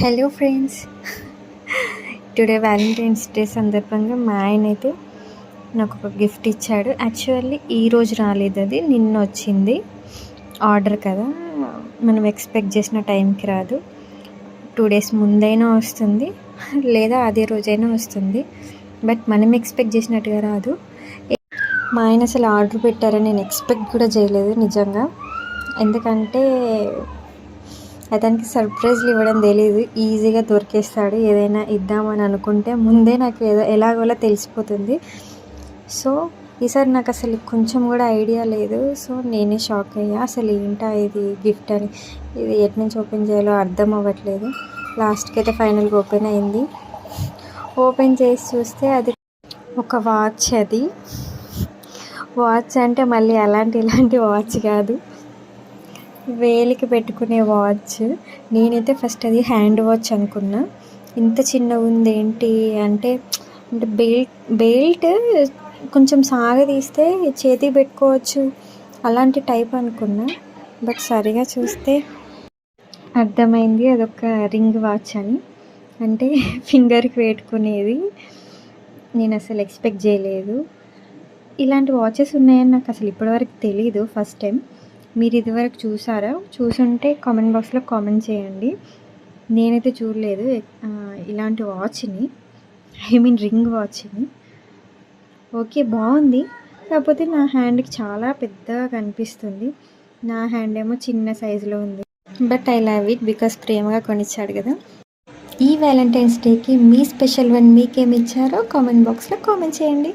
Hello friends, today Valentine's day సందర్భంగా మా ఆయన అయితే నాకు ఒక గిఫ్ట్ ఇచ్చాడు. యాక్చువల్లీ ఈరోజు రాలేదు, అది నిన్న వచ్చింది. ఆర్డర్ కదా, మనం ఎక్స్పెక్ట్ చేసిన టైంకి రాదు. 2 days ముందైనా వస్తుంది, లేదా అదే రోజైనా వస్తుంది. బట్ మనం ఎక్స్పెక్ట్ చేసినట్టుగా రాదు. మా ఆయన అసలు ఆర్డర్ పెట్టారని నేను ఎక్స్పెక్ట్ కూడా చేయలేదు నిజంగా. ఎందుకంటే అతనికి సర్ప్రైజ్లు ఇవ్వడం తెలియదు, ఈజీగా దొరికేస్తాడు. ఏదైనా ఇద్దామని అనుకుంటే ముందే నాకు ఎలాగోలా తెలిసిపోతుంది. సో ఈసారి నాకు అసలు కొంచెం కూడా ఐడియా లేదు. సో నేనే షాక్ అయ్యా, అసలు ఏంటా ఇది గిఫ్ట్ అని. ఇది ఎటు నుంచి ఓపెన్ చేయాలో అర్థం అవ్వట్లేదు. లాస్ట్కి అయితే ఫైనల్గా ఓపెన్ అయింది. ఓపెన్ చేసి చూస్తే అది ఒక వాచ్. అది వాచ్ అంటే మళ్ళీ ఇలాంటి వాచ్ కాదు, వేలికి పెట్టుకునే వాచ్. నేనైతే ఫస్ట్ అది హ్యాండ్ వాచ్ అనుకున్నా. ఇంత చిన్నగా ఉంది ఏంటి అంటే బెల్ట్ కొంచెం సాగదీస్తే చేతికి పెట్టుకోవచ్చు అలాంటి టైప్ అనుకున్నా. బట్ సరిగా చూస్తే అర్థమైంది అదొక రింగ్ వాచ్ అని, అంటే ఫింగర్కి పెట్టుకునేది. నేను అసలు ఎక్స్పెక్ట్ చేయలేదు ఇలాంటి వాచెస్ ఉన్నాయని. నాకు అసలు ఇప్పటివరకు తెలీదు, ఫస్ట్ టైం. మీరు ఇదివరకు చూసారా? చూసుంటే కామెంట్ బాక్స్లో కామెంట్ చేయండి. నేనైతే చూడలేదు ఇలాంటి వాచ్ని, రింగ్ వాచ్ని. ఓకే, బాగుంది. కాకపోతే నా హ్యాండ్కి చాలా పెద్దగా కనిపిస్తుంది. నా హ్యాండ్ ఏమో చిన్న సైజులో ఉంది. But I love it because ప్రేమగా కొనిచ్చాడు కదా. ఈ వ్యాలంటైన్స్ డేకి మీ స్పెషల్ వన్ మీకేమి ఇచ్చారో కామెంట్ బాక్స్లో కామెంట్ చేయండి.